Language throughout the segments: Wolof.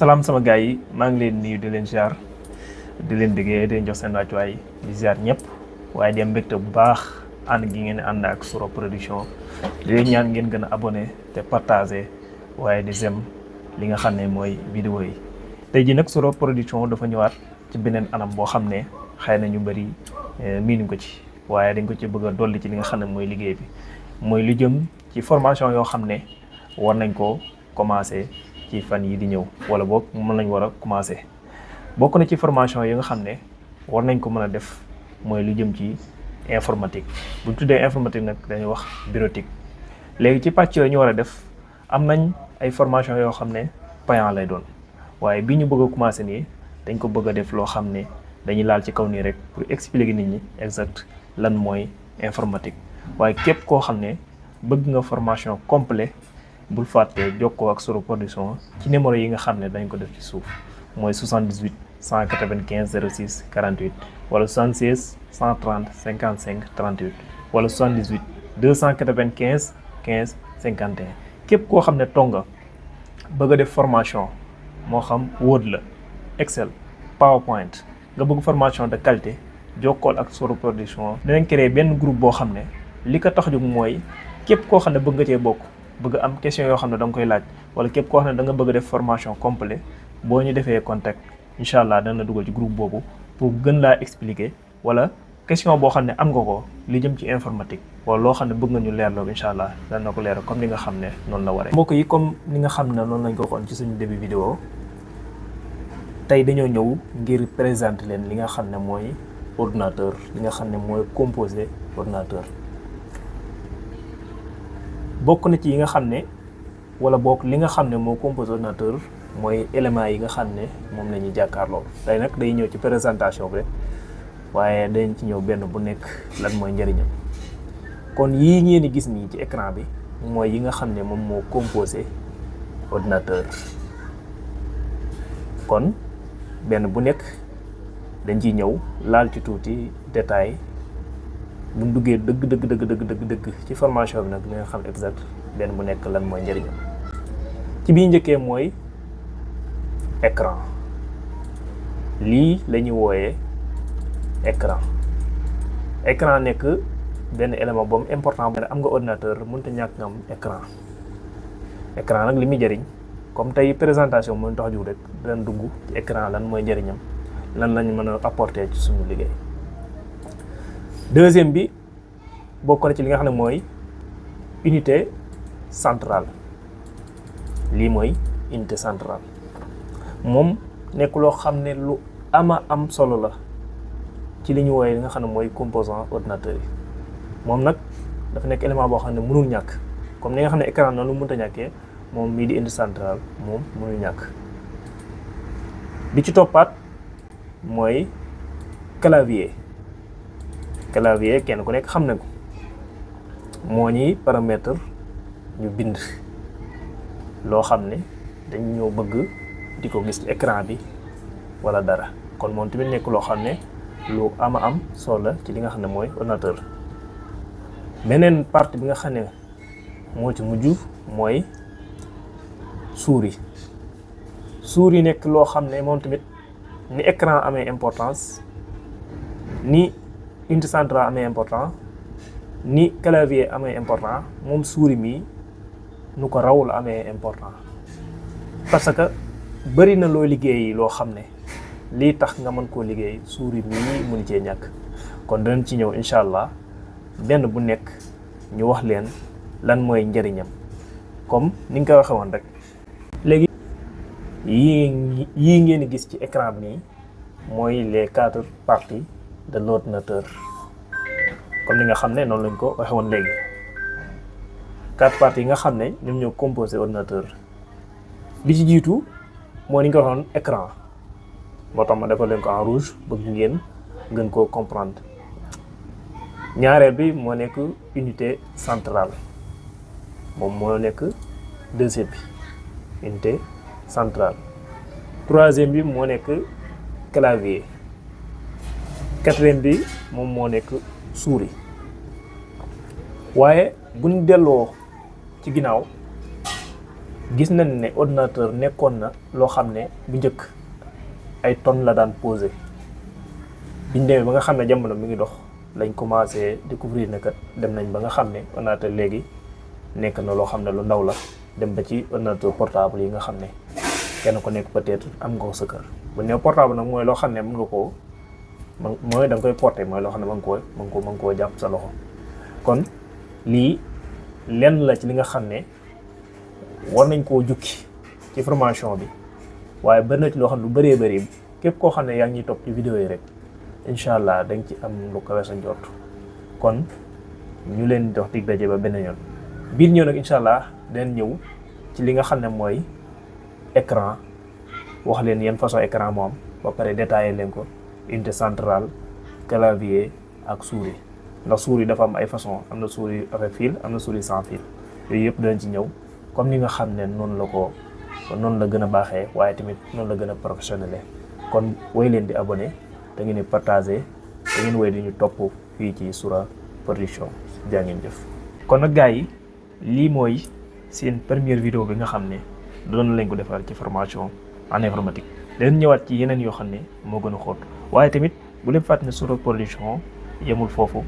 salaam sama gars yi maa ngi leen nuyu di leen ziar di leen bëggee di leen jox seen wàccuwaay di ziar ñëpp waaye di am mbégte bu baax ànd gi ngeen ànd ak Soro Production di leen ñaan ngeen gën a abonné te partagé waaye di sem li nga xam ne mooy vidéo yi. tey ji nag Soro Production dafa ñëwaat ci beneen anam boo xam ne xëy na ñu bëri miinuñ ko ci waaye dañ ko ci bëgg a dolli ci li nga xam ne mooy liggéey bi mooy lu jëm ci formation yoo xam ne war nañ ko commencé ci fan yi di ñëw wala boog mën nañ war a commencé bokk na ci formation yi nga xam ne war nañ ko mën a def mooy lu jëm ci informatique bu ñu tuddee informatique nag dañuy wax bureautique. léegi ci pàcc yooyu ñu war a def am nañ ay formation yoo xam ne payant lay doon waaye bii ñu bëgg a commencé nii dañ ko bëgg a def loo xam ne dañuy laal ci kaw nii rek pour expliquer nit ñi exact lan mooy informatique. waaye képp koo xam ne bëgg nga formation complet bul fàtte jokkoo ak Soro Production ci numéro yi nga xam ne dañ ko def ci suuf mooy 78 195 06 48 wala 76 130 55 38 wala 78 295 15 51. képp koo xam ne tonga bëgg a def formation moo xam Word la Excel PowerPoint nga bëgg formation de qualité jokkool ak Soro Production. dinañ créer benn groupe boo xam ne li ko tax jóg mooy képp koo xam ne bëgg nga cee bokk bëgg am question yoo xam ne da nga koy laaj wala képp koo xam ne da nga bëgg a def formation complet boo ñu defee contact incha allah dana dugal ci groupe boobu pour gën laa expliquer wala question boo xam ne am nga ko li jëm ci informatique wala loo xam ne bëgg nga ñu leerloo incha allah dana ko leeral comme li nga xam ne noonu la waree. mbokk yi comme ni nga xam ne noonu lañ ko waxoon ci suñu début vidéo tey dañoo ñëw ngir présenter leen li nga xam ne mooy ordinateur li nga xam ne mooy composé ordinateur. bokk na ci yi nga xam ne wala bokk li nga xam ne moo composé ordinateur mooy éléments yi nga xam ne moom la ñuy jàkkaarloo. tey nag day ñëw ci présentation bi waaye dañ ci ñëw benn bu nekk lan mooy njëriñam. kon yii ngeen di gis nii ci écran bi mooy yi nga xam ne moom moo composé ordinateur. kon benn bu nekk dañ ciy ñëw laal ci tuuti détail bu ñu duggee dëgg ci formation bi nag li nga xam exact benn bu nekk lan mooy njëriñam. ci bii njëkkee mooy écran lii la ñuy wooyee écran nekk benn élément boobu important bu ne am nga ordinateur mënut a ñàkk nga am écran nag li muy jëriñ comme tey présentation mooy tax jug rek dinañ dugg ci écran lan mooy njëriñam lan lañ mën a apporter ci suñu liggéey. deuxième bi bokk na ci li nga xam ne mooy unité centrale lii mooy unité centrale moom nekk loo xam ne lu ama am solo la ci li ñu wooye li nga xam ne mooy composant ordinateur yi. moom nag dafa nekk élément boo xam ne mënul ñàkk comme ni nga xam ne écran noonu lu mënta ñàkkee moom mii di unité centrale moom mënul ñàkk. bi ci toppaat mooy clavier kenn ku nekk xam na ko moo ñuy paramètre ñu bind loo xam ne dañ ñoo bëgg di ko gis ci écran bi wala dara kon moom tamit nekk loo xam ne lu ama am solo la ci li nga xam ne mooy ordinateur. beneen partie bi nga xam ne moo ci mujj mooy souris nekk loo xam ne moom tamit ni écran amee importance ni unité centrale amee important ni clavier amee important moom souris mi nu ko raw la amee important parce que bëri na loo liggéey loo xam ne lii tax nga mën koo liggéey souris mii mënu cee ñàkk. kon danañ ci ñëw incha allah benn bu nekk ñu wax leen lan mooy njëriñam comme ni nga ko waxee woon rek. léegi yii ngeen gis ci écran bi nii mooy les 4 parties de l'ordinateur comme ni nga xam ne noonu lañ ko waxee woon léegi 4 parties yi nga xam ne ñoom ñoo composé ordinateur. bi ci jiitu mooy ni nga ko waxoon écran moo tax ma defal leen ko en rouge bëgg ngeen gën koo comprendre. ñaareel bi moo nekk unité centrale moom moo nekk deuxième bi unité centrale. troisième bi moo nekk clavier. quatrième bi moom moo nekk souris. waaye buñ delloo ci ginnaaw gis nañ ne ordinateur nekkoon na loo xam ne bu njëkk ay tonnes la daan posé biñ demee ba nga xam ne jamono mi ngi dox lañ commencé découvrir ne kat dem nañ ba nga xam ne ordinateur léegi nekk na loo xam ne lu ndaw la dem ba ci ordinateur portable yi nga xam ne kenn ko nekk peut-être am nga ko sa kër. bu ne portable nag mooy loo xam ne mën nga koo mooy da nga koy porté mooy loo xam ne mën nga koo jàpp sa loxo kon lii lenn la ci li nga xam ne war nañ koo jukki ci formation bi waaye bari na ci loo xam ne lu bëree bëri képp koo xam ne yaa ngi ñuy topp ci vidéo yi rek incha allah dañ ci am lu kawe sa njort kon ñu leen dox dig daje ba beneen yoon biir ñëw nag incha allah dinañ ñëw ci li nga xam ne mooy écran wax leen yan façon écran moo am ba pare détaillé leen ko unité centrale clavier ak souris ndax souris dafa am ay façon am na souris avec fil am na souris sans fil yooyu yëpp dinañ ci ñëw comme ni nga xam ne noonu la gën a baaxee waaye tamit noonu la gën a professionnel kon woy leen di abonné da ngeen di partagé da ngeen woy di ñu topp fii ci Soura Production jaa ngeen jëf. kon nag gars yi lii mooy seen première vidéo bi nga xam ne doon lañ ko defal ci formation en informatique leen ñëwaat ci yeneen yoo xam ne moo gën a xóot waaye tamit bu leen fàtte ne Soura Production yemul foofu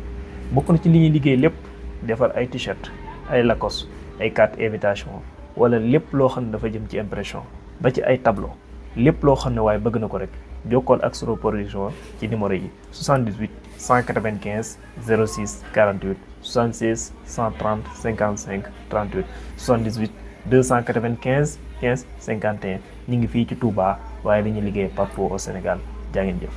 bokk na ci li ñuy liggéey lépp defar ay t-shirt ay Lacoste ay carte invitation wala lépp loo xam ne dafa jëm ci impression ba ci ay tableau lépp loo xam ne waaye bëgg na ko rek jokkool ak Soura Production ci numéro yi 78 195 06 48 76 130 55 38 78 295 15 51 ñu ngi fii ci Touba waaye dañuy liggéey partout au Sénégal jaa ngeen jëf.